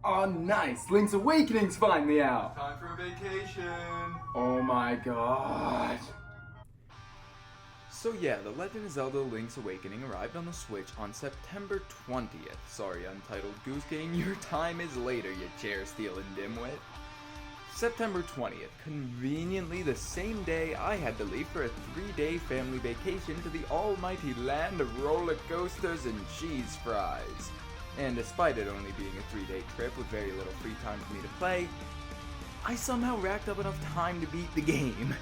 Oh, nice! Link's Awakening's finally out! Time for a vacation! Oh my god. So yeah, The Legend of Zelda Link's Awakening arrived on the Switch on September 20th. Sorry, Untitled Goose Game, your time is later, you chair-stealing dimwit. September 20th, conveniently the same day I had to leave for a 3-day family vacation to the almighty land of roller coasters and cheese fries. And despite it only being a 3-day trip with very little free time for me to play, I somehow racked up enough time to beat the game.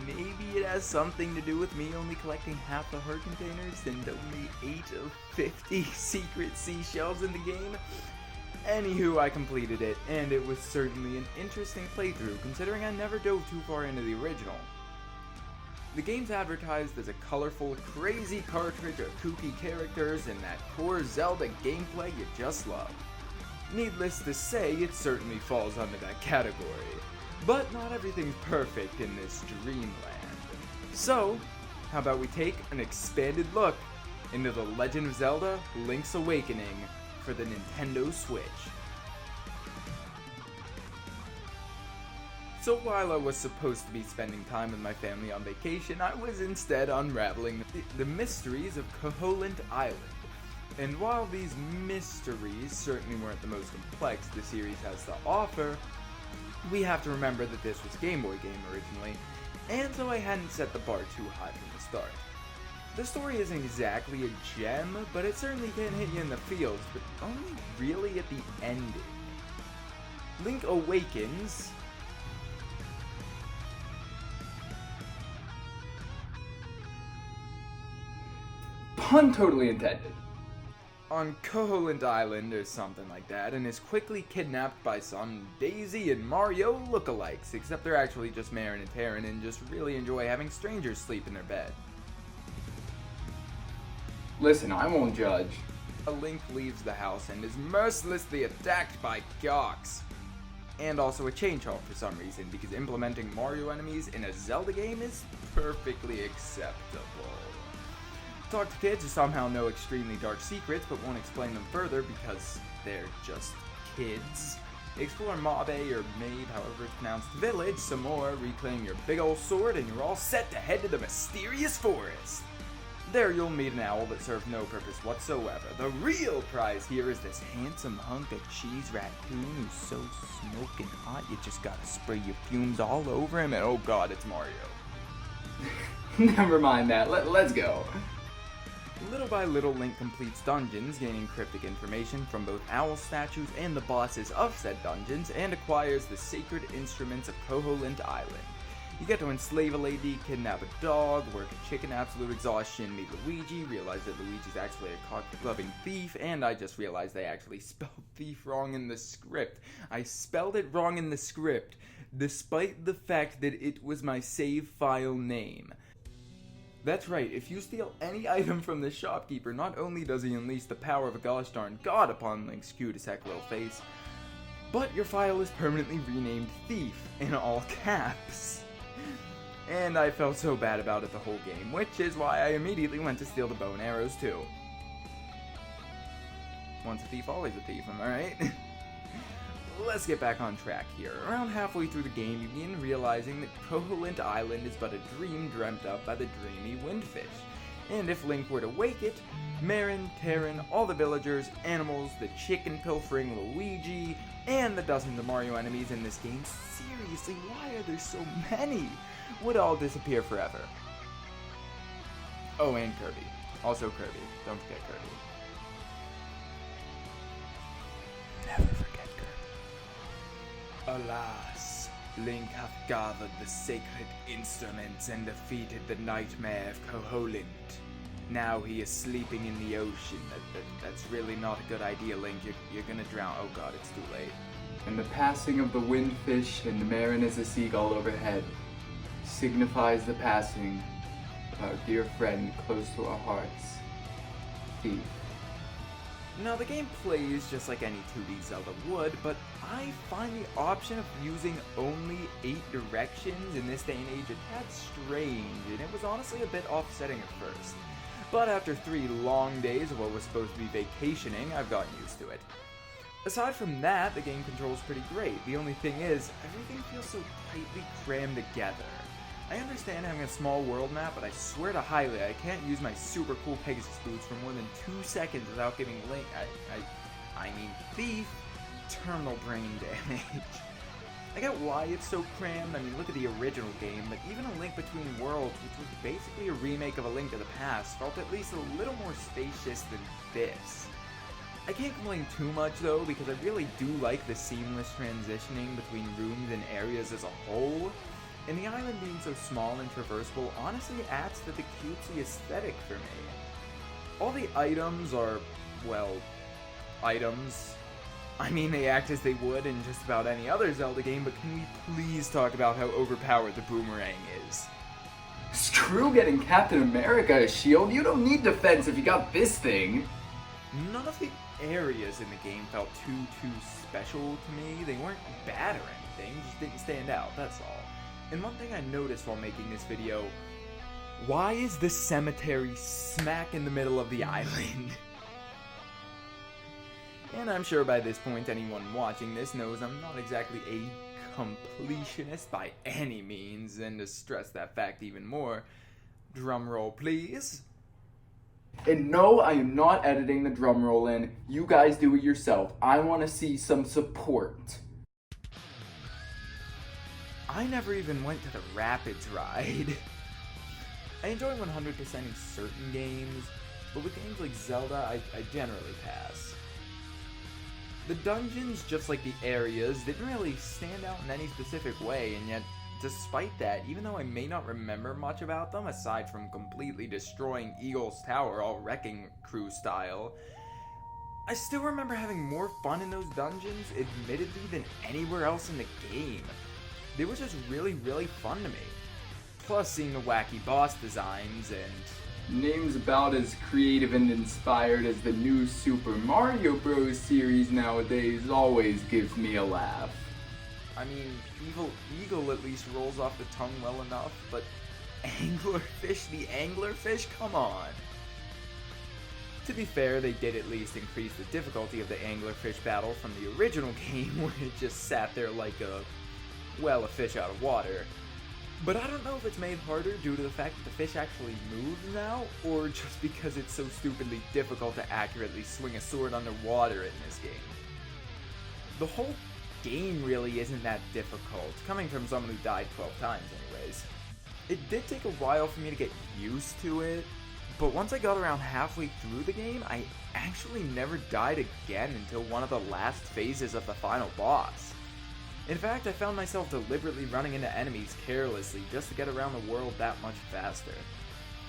Maybe it has something to do with me only collecting half the heart containers and only 8 of 50 secret seashells in the game. Anywho, I completed it, and it was certainly an interesting playthrough considering I never dove too far into the original. The game's advertised as a colorful, crazy cartridge of kooky characters and that core Zelda gameplay you just love. Needless to say, it certainly falls under that category. But not everything's perfect in this dreamland. So, how about we take an expanded look into The Legend of Zelda Link's Awakening for the Nintendo Switch. So while I was supposed to be spending time with my family on vacation, I was instead unraveling the mysteries of Koholint Island. And while these mysteries certainly weren't the most complex the series has to offer, we have to remember that this was a Game Boy game originally, and so I hadn't set the bar too high from the start. The story isn't exactly a gem, but it certainly can hit you in the feels, but only really at the ending. Link awakens Pun totally intended. on Koholint Island or something like that, and is quickly kidnapped by some Daisy and Mario lookalikes, except they're actually just Marin and Terran and just really enjoy having strangers sleep in their bed. Listen, I won't judge. Link leaves the house and is mercilessly attacked by Gox. And also a chainsaw for some reason, because implementing Mario enemies in a Zelda game is perfectly acceptable. Talk to kids who somehow know extremely dark secrets but won't explain them further because they're just kids. Explore Mabe or Mabe, however it's pronounced, village some more, reclaim your big ol' sword, and you're all set to head to the mysterious forest. There you'll meet an owl that serves no purpose whatsoever. The real prize here is this handsome hunk of cheese raccoon who's so smoking hot you just gotta spray your fumes all over him, and oh god, it's Mario. Never mind that, let's go. Little by little, Link completes dungeons, gaining cryptic information from both owl statues and the bosses of said dungeons, and acquires the sacred instruments of Koholint Island. You get to enslave a lady, kidnap a dog, work a chicken absolute exhaustion, meet Luigi, realize that Luigi's actually a cock-loving thief, and I just realized they actually spelled thief wrong in the script. I spelled it wrong in the script, despite the fact that it was my save file name. That's right, if you steal any item from the shopkeeper, not only does he unleash the power of a gosh darn god upon Link's cul-de-sac little face, but your file is permanently renamed Thief in all caps. And I felt so bad about it the whole game, which is why I immediately went to steal the bow and arrows too. Once a thief, always a thief, am I right? Let's get back on track here. Around halfway through the game, you begin realizing that Koholint Island is but a dream dreamt up by the dreamy windfish. And if Link were to wake it, Marin, Terran, all the villagers, animals, the chicken pilfering Luigi, and the dozens of Mario enemies in this game, seriously, why are there so many? Would all disappear forever. Oh, and Kirby. Also Kirby. Don't forget Kirby. Never forget Kirby. Alas, Link hath gathered the sacred instruments and defeated the nightmare of Koholint. Now he is sleeping in the ocean. That's really not a good idea, Link. You're gonna drown. Oh god, it's too late. And the passing of the windfish and Marin as a seagull overhead signifies the passing of our dear friend close to our hearts, Thief. Now, the game plays just like any 2D Zelda would, but I find the option of using only 8 directions in this day and age a tad strange, and it was honestly a bit offsetting at first. But after 3 long days of what was supposed to be vacationing, I've gotten used to it. Aside from that, the game controls pretty great. The only thing is, everything feels so tightly crammed together. I understand having a small world map, but I swear to highly, I can't use my super cool Pegasus boots for more than 2 seconds without giving Thief terminal brain damage. I get why it's so crammed. I mean, look at the original game, but even A Link Between Worlds, which was basically a remake of A Link to the Past, felt at least a little more spacious than this. I can't complain too much though, because I really do like the seamless transitioning between rooms and areas as a whole, and the island being so small and traversable honestly adds to the cutesy aesthetic for me. All the items are, well, items. I mean, they act as they would in just about any other Zelda game, but can we please talk about how overpowered the boomerang is? Screw getting Captain America a shield, you don't need defense if you got this thing. None of the areas in the game felt too special to me. They weren't bad or anything, just didn't stand out, that's all. And one thing I noticed while making this video, why is the cemetery smack in the middle of the island? And I'm sure by this point anyone watching this knows I'm not exactly a completionist by any means, and to stress that fact even more, drum roll please. And no, I am not editing the drum roll in. You guys do it yourself. I want to see some support. I never even went to the Rapids ride. I enjoy 100%ing certain games, but with games like Zelda, I generally pass. The dungeons, just like the areas, didn't really stand out in any specific way, and yet, despite that, even though I may not remember much about them, aside from completely destroying Eagle's Tower all Wrecking Crew style, I still remember having more fun in those dungeons, admittedly, than anywhere else in the game. They were just really fun to me. Plus, seeing the wacky boss designs and names about as creative and inspired as the new Super Mario Bros. Series nowadays always gives me a laugh. I mean, Evil Eagle at least rolls off the tongue well enough, but Anglerfish the Anglerfish? Come on! To be fair, they did at least increase the difficulty of the Anglerfish battle from the original game, where it just sat there like a fish out of water. But I don't know if it's made harder due to the fact that the fish actually moves now, or just because it's so stupidly difficult to accurately swing a sword underwater in this game. The whole game really isn't that difficult, coming from someone who died 12 times anyways. It did take a while for me to get used to it, but once I got around halfway through the game, I actually never died again until one of the last phases of the final boss. In fact, I found myself deliberately running into enemies carelessly just to get around the world that much faster.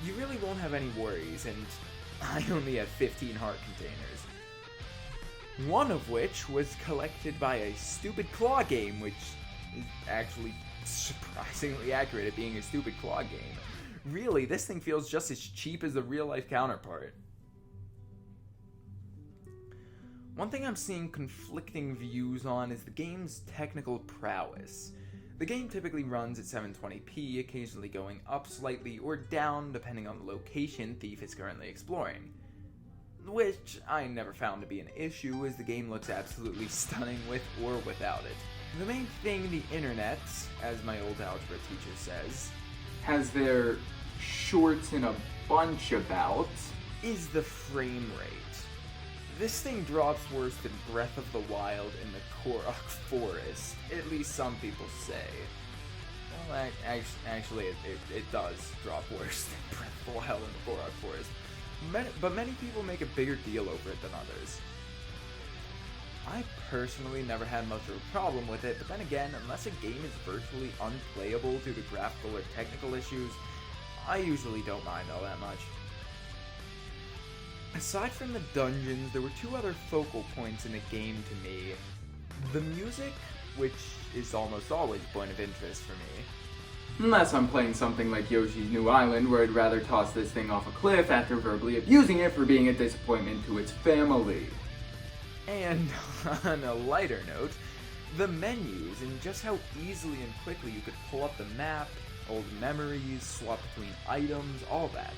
You really won't have any worries, and I only had 15 heart containers. One of which was collected by a stupid claw game, which is actually surprisingly accurate at being a stupid claw game. Really, this thing feels just as cheap as the real-life counterpart. One thing I'm seeing conflicting views on is the game's technical prowess. The game typically runs at 720p, occasionally going up slightly or down depending on the location Thief is currently exploring. Which I never found to be an issue, as the game looks absolutely stunning with or without it. The main thing the internet, as my old algebra teacher says, has their shorts in a bunch about, is the frame rate. This thing drops worse than Breath of the Wild in the Korok Forest, at least some people say. Well, actually, it does drop worse than Breath of the Wild in the Korok Forest. But many people make a bigger deal over it than others. I personally never had much of a problem with it, but then again, unless a game is virtually unplayable due to graphical or technical issues, I usually don't mind all that much. Aside from the dungeons, there were two other focal points in the game to me. The music, which is almost always a point of interest for me. Unless I'm playing something like Yoshi's New Island, where I'd rather toss this thing off a cliff after verbally abusing it for being a disappointment to its family. And on a lighter note, the menus and just how easily and quickly you could pull up the map, old memories, swap between items, all that.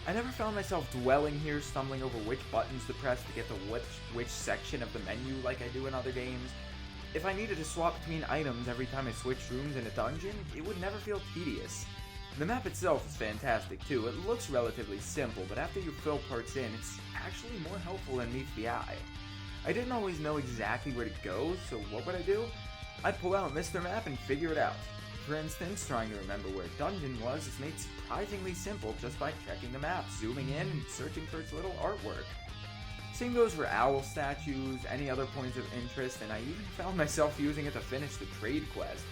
I never found myself dwelling here, stumbling over which buttons to press to get to which section of the menu like I do in other games. If I needed to swap between items every time I switched rooms in a dungeon, it would never feel tedious. The map itself is fantastic too. It looks relatively simple, but after you fill parts in, it's actually more helpful than meets the eye. I didn't always know exactly where to go, so what would I do? I'd pull out Mr. Map and figure it out. For instance, trying to remember where a dungeon was is made surprisingly simple just by checking the map, zooming in, and searching for its little artwork. Same goes for owl statues, any other points of interest, and I even found myself using it to finish the trade quest,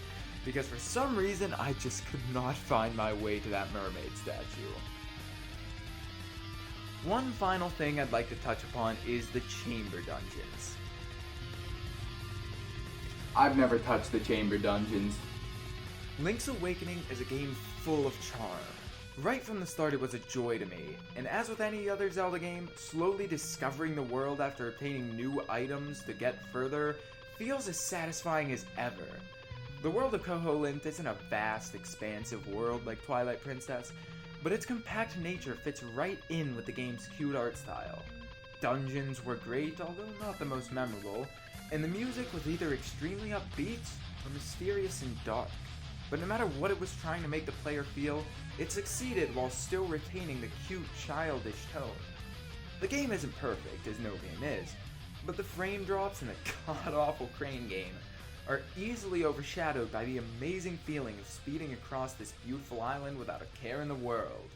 because for some reason I just could not find my way to that mermaid statue. One final thing I'd like to touch upon is the chamber dungeons. I've never touched the chamber dungeons. Link's Awakening is a game full of charm. Right from the start it was a joy to me, and as with any other Zelda game, slowly discovering the world after obtaining new items to get further feels as satisfying as ever. The world of Koholint isn't a vast, expansive world like Twilight Princess, but its compact nature fits right in with the game's cute art style. Dungeons were great, although not the most memorable, and the music was either extremely upbeat or mysterious and dark. But no matter what it was trying to make the player feel, it succeeded while still retaining the cute, childish tone. The game isn't perfect, as no game is, but the frame drops in the god-awful crane game are easily overshadowed by the amazing feeling of speeding across this beautiful island without a care in the world,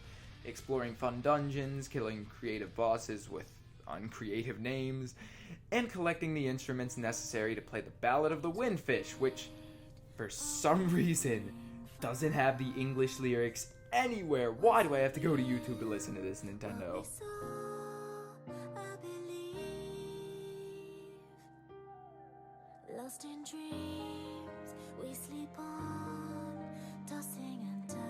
exploring fun dungeons, killing creative bosses with uncreative names, and collecting the instruments necessary to play the Ballad of the Windfish, which, for some reason, doesn't have the English lyrics anywhere. Why do I have to go to YouTube to listen to this, Nintendo? Lost in dreams, we sleep on, tossing and turning.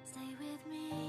Stay with me.